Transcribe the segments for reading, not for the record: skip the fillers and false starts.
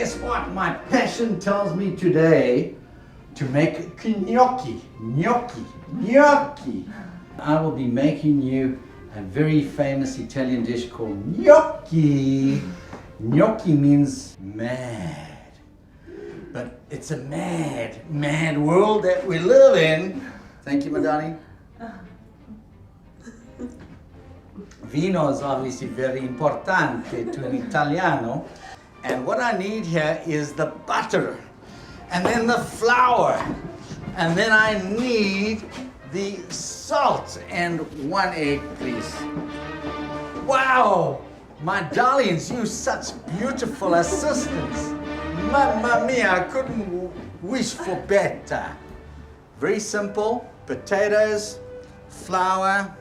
guess what? My passion tells me today to make gnocchi. I will be making you a very famous Italian dish called gnocchi. Gnocchi means mad. But it's a mad world that we live in. Thank you, my darling. Vino is obviously very importante to an Italiano. And what I need here is the butter, and then the flour, and then I need the salt, and 1 egg, please. Wow, my darlings, you such beautiful assistants. Mamma mia, I couldn't wish for better. Very simple: potatoes, flour,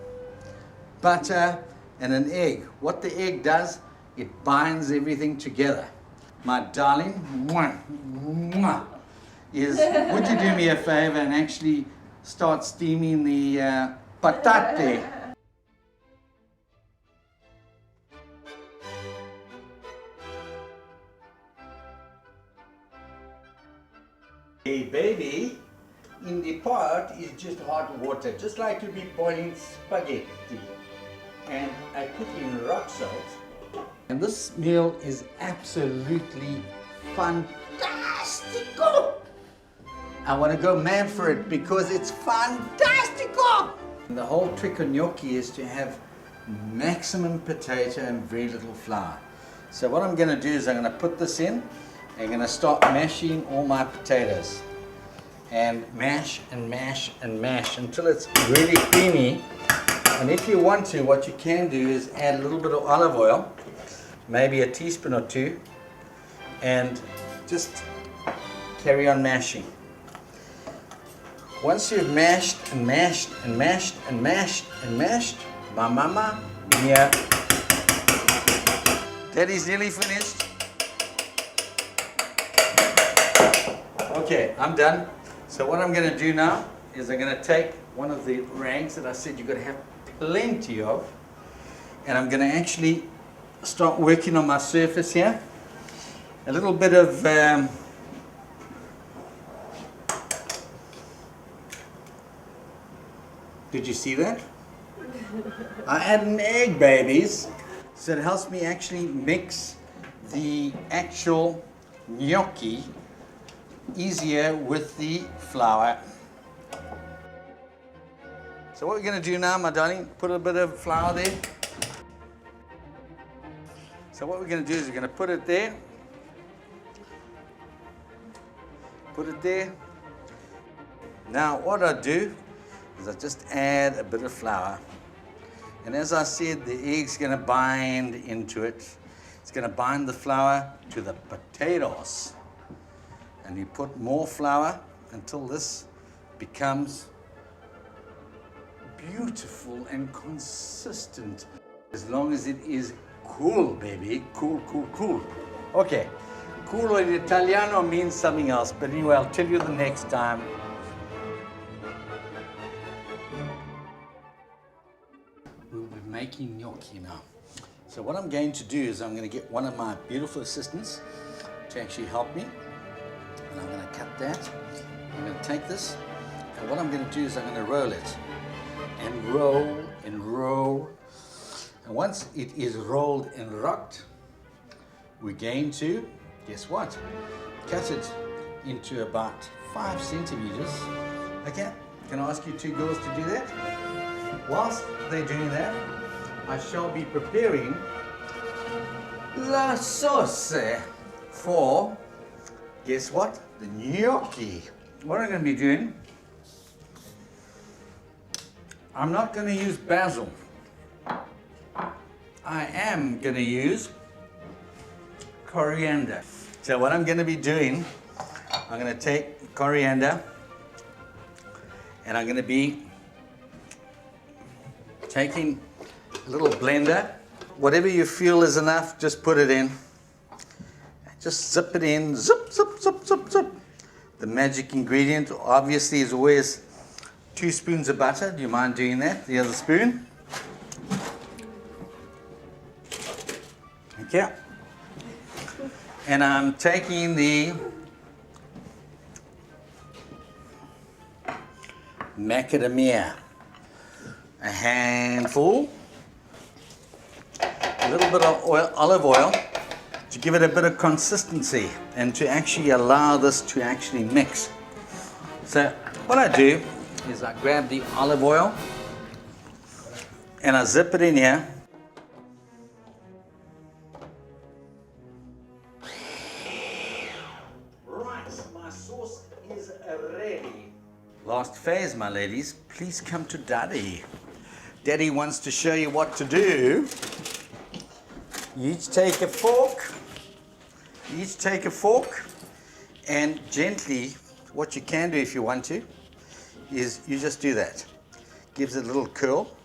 butter, and an egg. What the egg does, it binds everything together. My darling, would you do me a favor and actually start steaming the patate? Hey baby, in the pot is just hot water, just like you'd be boiling spaghetti. And I put in rock salt. And this meal is absolutely fantastico. I want to go mad for it because it's fantastico. And the whole trick of gnocchi is to have maximum potato and very little flour. So what I'm going to do is I'm going to put this in. I'm going to start mashing all my potatoes. And mash and mash and mash until it's really creamy. And if you want to, what you can do is add a little bit of olive oil, maybe a teaspoon or two, and just carry on mashing. Once you've mashed and mashed and mashed and mashed and mashed, mamma mia, Daddy's nearly finished. Okay, I'm done. So what I'm going to do now is I'm going to take one of the rags that I said you've got to have plenty of, and I'm going to actually start working on my surface here. A little bit of did you see that? I add an egg, babies, so it helps me actually mix the actual gnocchi easier with the flour. So what we're going to do now, my darling, put a bit of flour there. So what we're going to do is we're going to put it there. Put it there. Now what I do is I just add a bit of flour. And as I said, the egg's going to bind into it. It's going to bind the flour to the potatoes. And you put more flour until this becomes beautiful and consistent, as long as it is cool, baby. Cool. Okay, cool in Italiano means something else, but anyway, I'll tell you the next time. We'll be making gnocchi now. So what I'm going to do is I'm going to get one of my beautiful assistants to actually help me, and I'm going to cut that. I'm going to take this, and what I'm going to do is I'm going to roll it. And roll and roll. And once it is rolled and rocked, we're going to, guess what? Cut it into about 5 centimeters. Okay, can I ask you 2 girls to do that? Whilst they're doing that, I shall be preparing la sauce for, guess what? The gnocchi. What I'm going to be doing, I'm not going to use basil. I am going to use coriander. So what I'm going to be doing, I'm going to take coriander and I'm going to be taking a little blender. Whatever you feel is enough, just put it in. Just zip it in, zip, zip, zip, zip, zip. The magic ingredient obviously is always 2 spoons of butter. Do you mind doing that? The other spoon. Okay. And I'm taking the macadamia, a handful, a little bit of oil, olive oil, to give it a bit of consistency and to actually allow this to actually mix. So what I do is I grab the olive oil and I zip it in here. Right, my sauce is ready. Last phase, my ladies, please come to Daddy. Daddy wants to show you what to do. You each take a fork. And gently, what you can do if you want to, is you just do that. Gives it a little curl.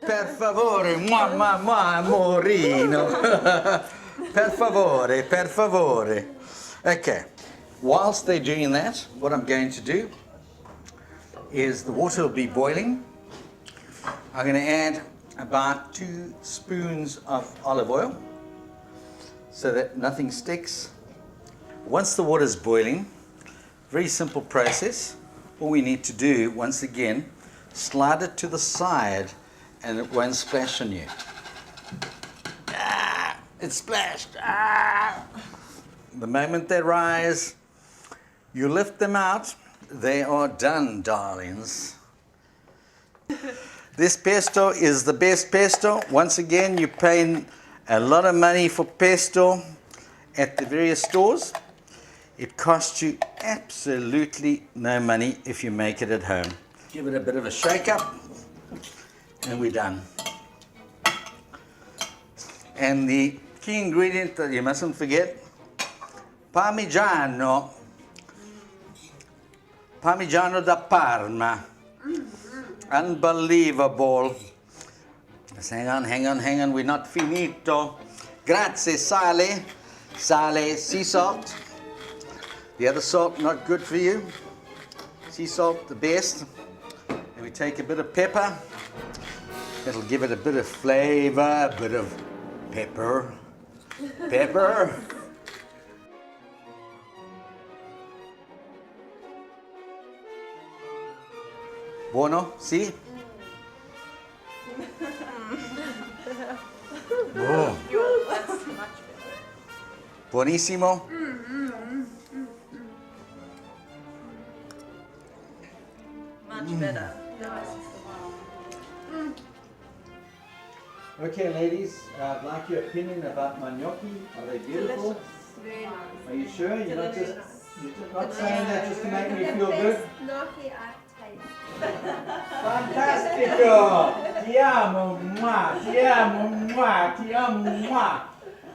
Per favore, amorino. Per favore, per favore. Okay, whilst they're doing that, what I'm going to do is the water will be boiling. I'm going to add about 2 spoons of olive oil so that nothing sticks. Once the water is boiling, very simple process. All we need to do, once again, slide it to the side and it won't splash on you. Ah, it splashed. Ah. The moment they rise, you lift them out. They are done, darlings. This pesto is the best pesto. Once again, you're paying a lot of money for pesto at the various stores. It costs you absolutely no money if you make it at home. Give it a bit of a shake up and we're done. And the key ingredient that you mustn't forget, Parmigiano da Parma. Unbelievable. Just hang on, we're not finito. Grazie, sale, sea salt. The other salt, not good for you. Sea salt, the best. And we take a bit of pepper. That'll give it a bit of flavor, a bit of pepper. Pepper. Buono? Sì? Oh. That's much better. Buonissimo? Much better. Okay, ladies, I'd like your opinion about my gnocchi. Are they beautiful? Very nice. Are you sure? You're not saying that just to make me feel good? Gnocchi I've tasted. Fantastico! Ti amo, mwah, ti amo, mwah, ti amo, mwah.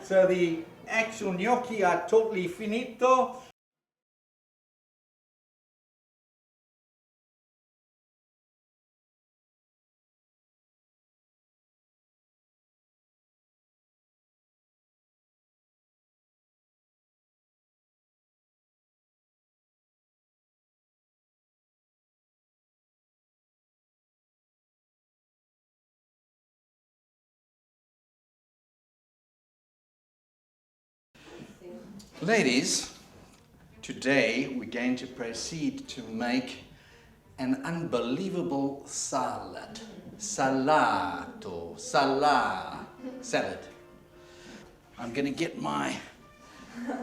So the actual gnocchi are totally finito. Ladies, today we're going to proceed to make an unbelievable salad. Salad. I'm going to get my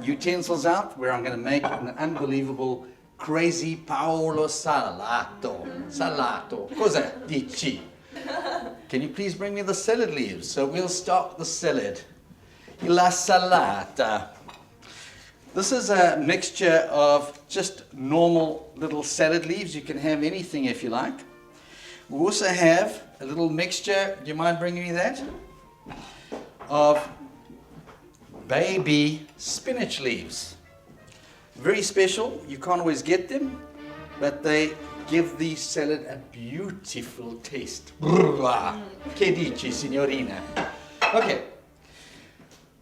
utensils out where I'm going to make an unbelievable crazy Paolo salato. Salato. Cosa dici? Can you please bring me the salad leaves? So we'll start with the salad. La salata. This is a mixture of just normal little salad leaves. You can have anything if you like. We also have a little mixture, do you mind bringing me that? Of baby spinach leaves. Very special, you can't always get them, but they give the salad a beautiful taste. Che dici, signorina? Okay.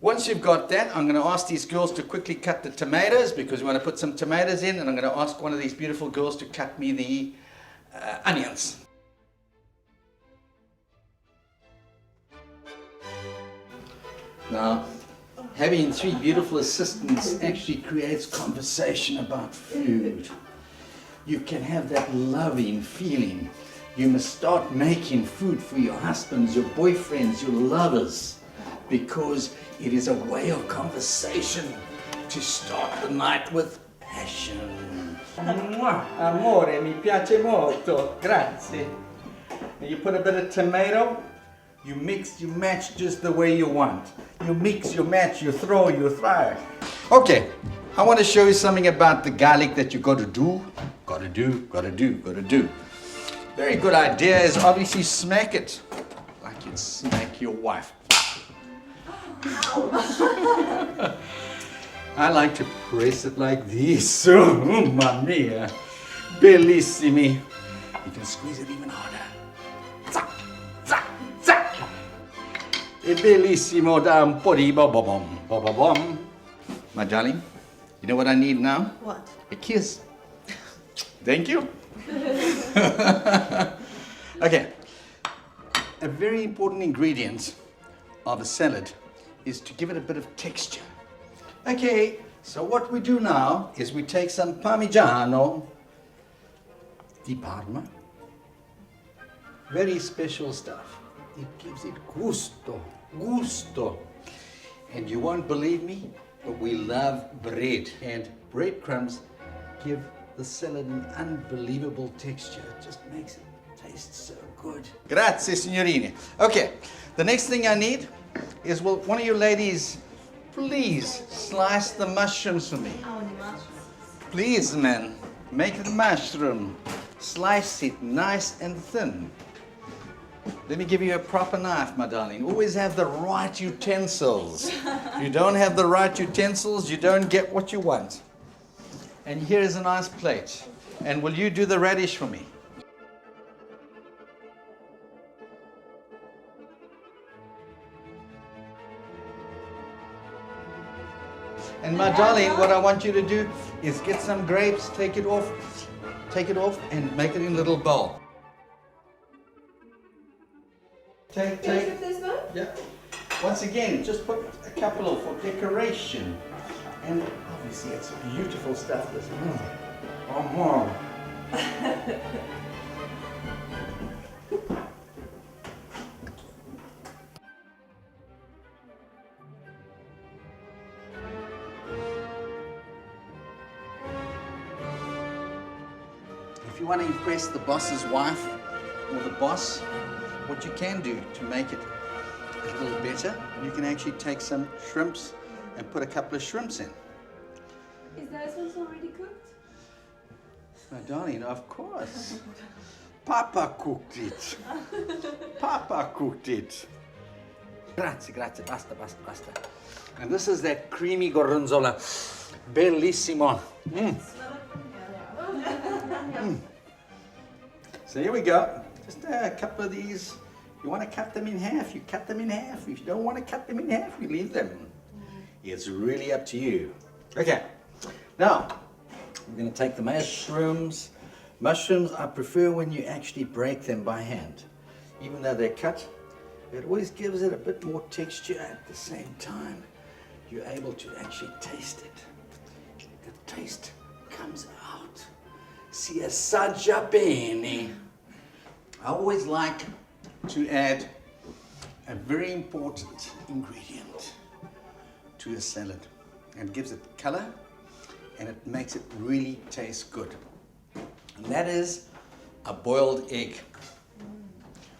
Once you've got that, I'm going to ask these girls to quickly cut the tomatoes because we want to put some tomatoes in, and I'm going to ask one of these beautiful girls to cut me the onions. Now, having 3 beautiful assistants actually creates conversation about food. You can have that loving feeling. You must start making food for your husbands, your boyfriends, your lovers, because it is a way of conversation to start the night with passion. Amore, mi piace molto, grazie. And you put a bit of tomato, you mix, you match just the way you want. You mix, you match, you throw, you fry. Okay, I want to show you something about the garlic that you got to do. Got to do. Very good idea is obviously smack it like you'd smack your wife. I like to press it like this. Oh, mamma mia. Bellissimi. You can squeeze it even harder. Zac, zac, zac. E bellissimo da un po' di bom. My darling, you know what I need now? What? A kiss. Thank you. Okay. A very important ingredient of a salad is to give it a bit of texture. Okay, so what we do now is we take some Parmigiano di Parma. Very special stuff. It gives it gusto. And you won't believe me, but we love bread. And breadcrumbs give the salad an unbelievable texture. It just makes it taste so good. Grazie, signorine. Okay, the next thing I need is, will one of you ladies please slice the mushrooms for me? Please, man, make it mushroom. Slice it nice and thin. Let me give you a proper knife, my darling. Always have the right utensils. If you don't have the right utensils, you don't get what you want. And here is a nice plate. And will you do the radish for me? And my darling, what I want you to do is get some grapes, take it off, and make it in a little bowl. Take. This one? Yeah. Once again, just put a couple for decoration. And obviously it's beautiful stuff. This. If you want to impress the boss's wife or the boss, what you can do to make it a little better, you can actually take some shrimps and put a couple of shrimps in. Is those ones already cooked? My darling, of course. Papa cooked it. Papa cooked it. Grazie, basta. And this is that creamy gorgonzola. Bellissimo. So here we go. Just a couple of these. You want to cut them in half, you cut them in half. If you don't want to cut them in half, you leave them. It's really up to you. Okay, now we're going to take the mushrooms. Mushrooms I prefer when you actually break them by hand. Even though they're cut, it always gives it a bit more texture at the same time. You're able to actually taste it. The taste comes out. Si assaggia bene. I always like to add a very important ingredient to a salad, and gives it color and it makes it really taste good. And that is a boiled egg,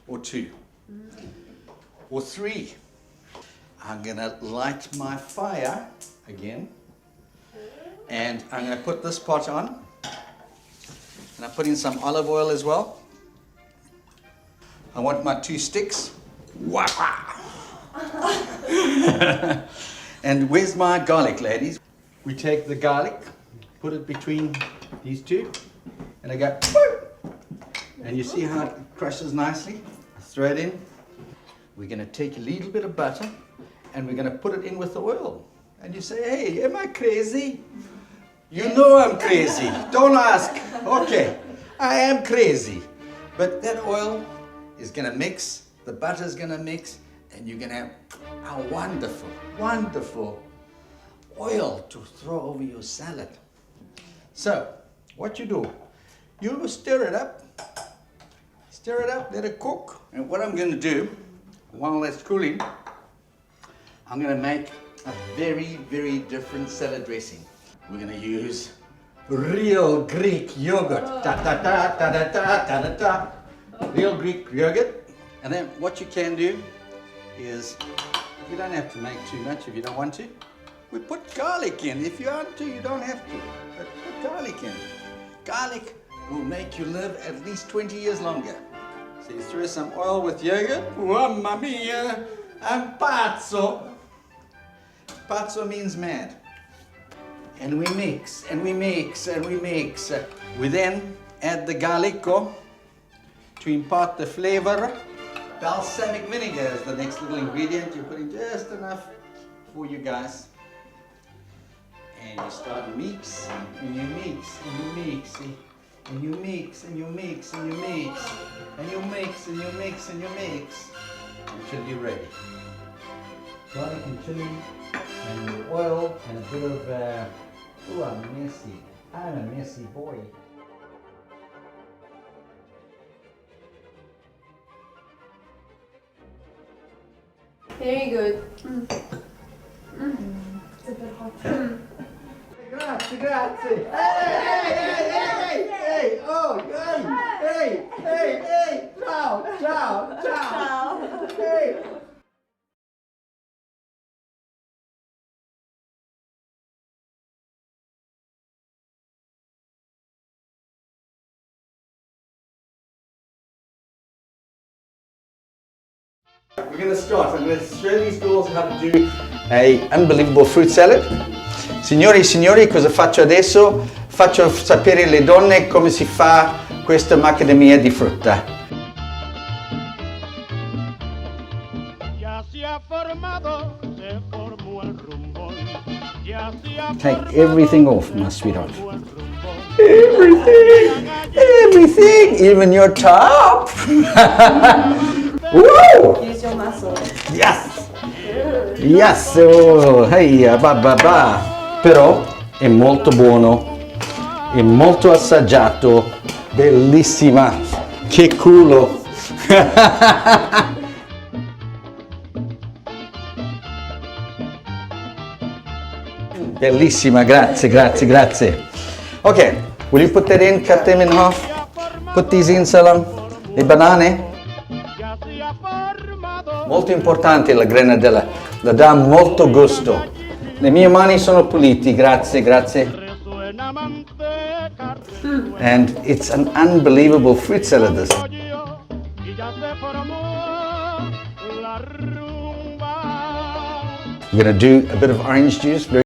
or 2, or 3. I'm gonna light my fire again, and I'm gonna put this pot on, and I put in some olive oil as well. I want my 2 sticks. And where's my garlic, ladies? We take the garlic, put it between these 2, and I go, and you see how it crushes nicely? Throw it in. We're gonna take a little bit of butter, and we're gonna put it in with the oil. And you say, hey, am I crazy? You know I'm crazy. Don't ask. Okay, I am crazy. But that oil is gonna mix, the butter's gonna mix, and you're gonna have a wonderful, wonderful oil to throw over your salad. So, what you do, you stir it up, let it cook. And what I'm gonna do, while that's cooling, I'm gonna make a very, very different salad dressing. We're gonna use real Greek yogurt. Real Greek yogurt. And then what you can do is, you don't have to make too much if you don't want to. We put garlic in. If you want to, you don't have to. But put garlic in. Garlic will make you live at least 20 years longer. So you throw some oil with yogurt. Mamma mia! I'm pazzo. Pazzo means mad. And we mix, and we mix, and we mix. We then add the garlico to impart the flavor. Balsamic vinegar is the next little ingredient. You're putting just enough for you guys. And you start mix, and you mix, and you mix, and you mix, and you mix, and you mix, and you mix, and you mix, and you mix, until you're ready. Garlic and chili, and oil, and a bit of, I'm a messy boy. Very good. It's a bit hot. Grazie, grazie. Hey, oh, hey, ciao. Hey. We're going to start. I'm going to show these girls how to do an unbelievable fruit salad. Signori e signori, cosa faccio adesso? Faccio sapere alle donne come si fa questa macadamia di frutta. Take everything off, my sweetheart. Everything, even your top. Woo! Use your muscle. Yes, oh, hey, però è molto buono, è molto assaggiato, bellissima, che culo. Bellissima, grazie. Okay, will you put that in, cut them in half, put these in, Salam, le banane. Molto importante la granadella, la dà molto gusto. Le mie mani sono puliti, grazie. And it's an unbelievable fruit salad, this. We're going to do a bit of orange juice, very